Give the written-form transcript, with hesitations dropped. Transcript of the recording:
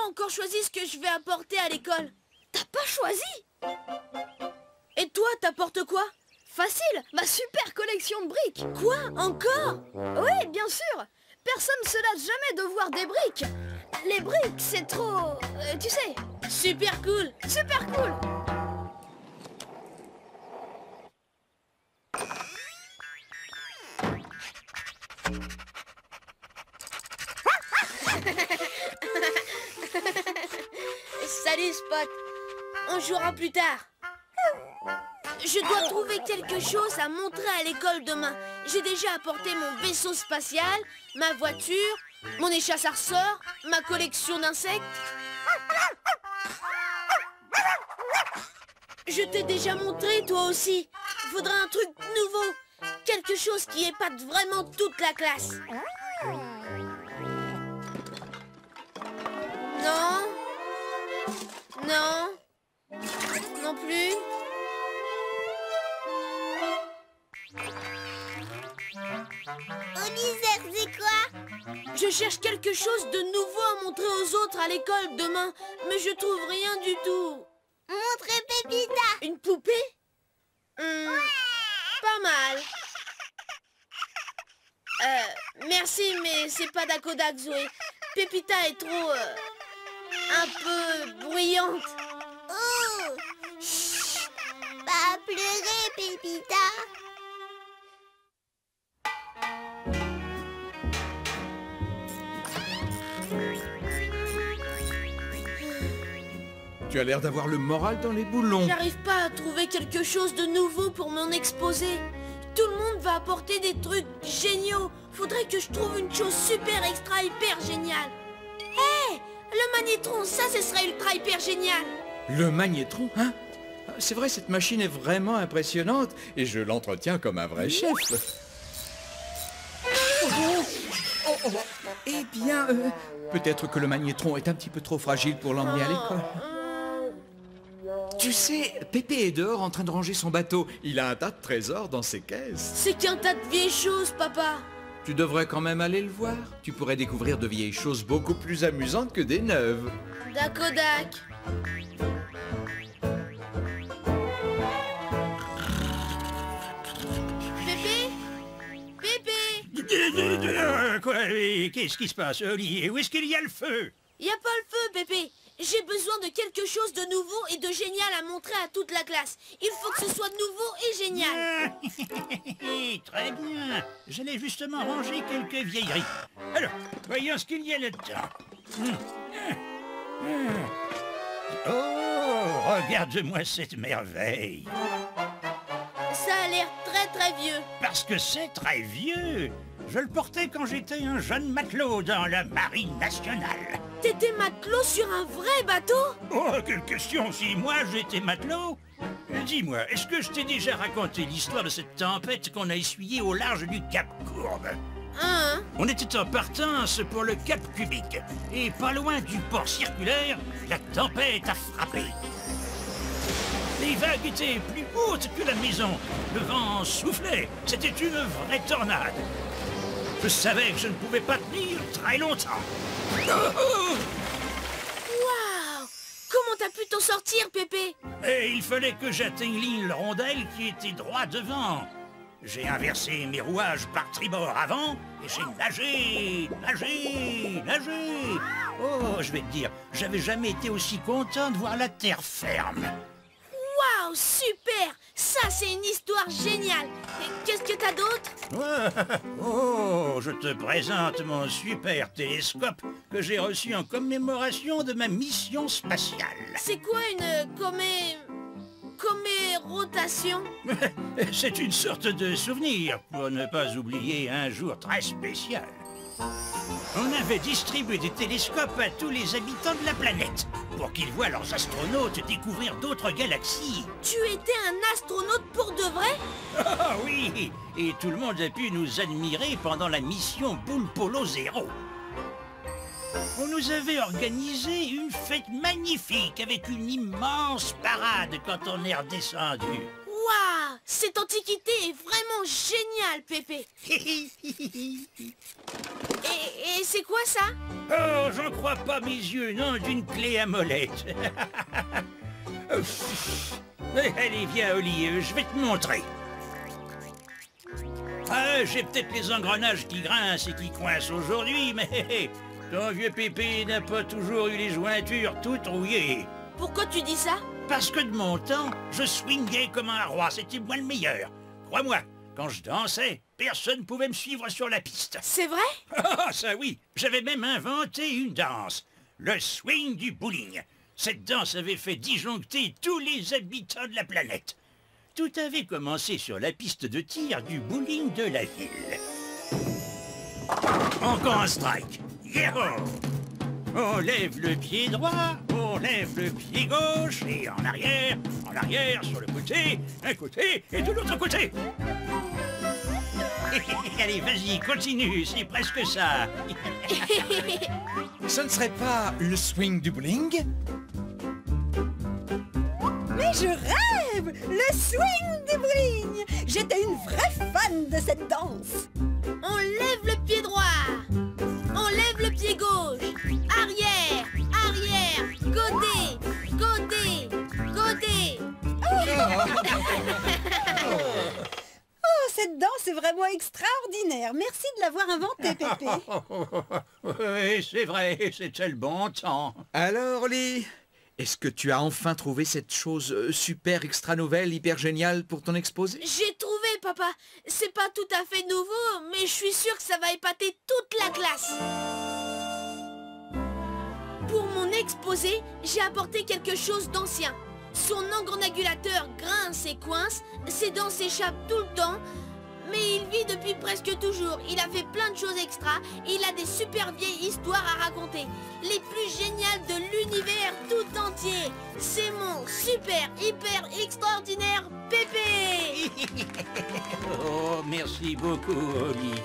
pas encore choisi ce que je vais apporter à l'école. T'as pas choisi? Et toi, t'apportes quoi? Facile, ma super collection de briques. Quoi? Encore? Oui, bien sûr. Personne se lasse jamais de voir des briques. Les briques, c'est trop... tu sais. Super cool. Super cool. Salut Spot. On jouera plus tard. Je dois trouver quelque chose à montrer à l'école demain. J'ai déjà apporté mon vaisseau spatial, ma voiture, mon échasse à ressort, ma collection d'insectes. Je t'ai déjà montré, toi aussi. Il faudra un truc nouveau. Quelque chose qui épate vraiment toute la classe. Non. Non. Non plus. Oliver, c'est quoi? Je cherche quelque chose de nouveau à montrer aux autres à l'école demain, mais je trouve rien du tout. Montrez Pépita. Une poupée? Pas mal. Merci, mais c'est pas Dakodak, Zoé. Pépita est trop... un peu bruyante. Oh, chut, pas pleurer, Pépita. Tu as l'air d'avoir le moral dans les boulons. J'arrive pas à trouver quelque chose de nouveau pour mon exposé. Tout le monde va apporter des trucs géniaux. Faudrait que je trouve une chose super extra hyper géniale. Hé, le magnétron, ça ce serait ultra hyper génial. Le magnétron, hein? C'est vrai, cette machine est vraiment impressionnante et je l'entretiens comme un vrai chef. Eh bien, peut-être que le magnétron est un petit peu trop fragile pour l'emmener à l'école. Tu sais, Pépé est dehors en train de ranger son bateau. Il a un tas de trésors dans ses caisses. C'est qu'un tas de vieilles choses, papa. Tu devrais quand même aller le voir. Tu pourrais découvrir de vieilles choses beaucoup plus amusantes que des neuves. Dakodak. Pépé? Pépé? Quoi? Qu'est-ce qui se passe, Oli? Où est-ce qu'il y a le feu? Y a pas le feu, Pépé. J'ai besoin de quelque chose de nouveau et de génial à montrer à toute la classe. Il faut que ce soit nouveau et génial. Très bien. J'allais justement ranger quelques vieilleries. Alors, voyons ce qu'il y a là-dedans. Oh, regarde-moi cette merveille. Ça a l'air très très vieux. Parce que c'est très vieux. Je le portais quand j'étais un jeune matelot dans la marine nationale. T'étais matelot sur un vrai bateau? Oh, quelle question si moi j'étais matelot. Dis-moi, est-ce que je t'ai déjà raconté l'histoire de cette tempête qu'on a essuyée au large du Cap Courbe? Hein? On était en partance pour le Cap Cubique, et pas loin du port circulaire, la tempête a frappé. Les vagues étaient plus hautes que la maison, le vent soufflait, c'était une vraie tornade. Je savais que je ne pouvais pas tenir très longtemps. Waouh! Comment t'as pu t'en sortir, Pépé? Et il fallait que j'atteigne l'île Rondelle qui était droit devant. J'ai inversé mes rouages par tribord avant et j'ai nagé. Oh, je vais te dire, j'avais jamais été aussi content de voir la terre ferme. Waouh, super! Ça, c'est une histoire géniale. Et qu'est-ce que t'as d'autre? Oh, je te présente mon super télescope que j'ai reçu en commémoration de ma mission spatiale. C'est quoi une commérotation? C'est une sorte de souvenir pour ne pas oublier un jour très spécial. On avait distribué des télescopes à tous les habitants de la planète pour qu'ils voient leurs astronautes découvrir d'autres galaxies. Tu étais un astronaute pour de vrai? Ah oui, et tout le monde a pu nous admirer pendant la mission Boule Polo 0. On nous avait organisé une fête magnifique avec une immense parade quand on est redescendu. Waouh! Cette antiquité est vraiment géniale, Pépé. Et c'est quoi ça? Oh, j'en crois pas mes yeux, non, d'une clé à molette. Allez, viens, Oli, je vais te montrer. Ah, j'ai peut-être les engrenages qui grincent et qui coincent aujourd'hui, mais ton vieux Pépé n'a pas toujours eu les jointures toutes rouillées. Pourquoi tu dis ça? Parce que de mon temps, je swingais comme un roi, c'était moi le meilleur. Crois-moi, quand je dansais, personne ne pouvait me suivre sur la piste. C'est vrai? Ah, ça oui, j'avais même inventé une danse, le swing du bowling. Cette danse avait fait disjoncter tous les habitants de la planète. Tout avait commencé sur la piste de tir du bowling de la ville. Encore un strike. Yahoo! On lève le pied droit, on lève le pied gauche, et en arrière, sur le côté, un côté et de l'autre côté. Allez, vas-y, continue, c'est presque ça. Ce ne serait pas le swing du bowling? Mais je rêve! Le swing du bowling! J'étais une vraie fan de cette danse! On lève le pied droit. On lève le pied gauche. Arrière, arrière, côté, côté, côté. Oh, cette danse est vraiment extraordinaire! Merci de l'avoir inventée, Pépé! Oui, c'est vrai, c'était le bon temps. Alors, Oli, est-ce que tu as enfin trouvé cette chose super extra nouvelle, hyper géniale pour ton exposé? J'ai trouvé, papa. C'est pas tout à fait nouveau, mais je suis sûre que ça va épater toute la classe. Pour mon exposé, j'ai apporté quelque chose d'ancien. Son engrenagulateur grince et coince, ses dents s'échappent tout le temps, mais il vit depuis presque toujours. Il a fait plein de choses extra et il a des super vieilles histoires à raconter. Les plus géniales de l'univers tout entier. C'est mon super, hyper, extraordinaire Pépé. Oh, merci beaucoup, Oli.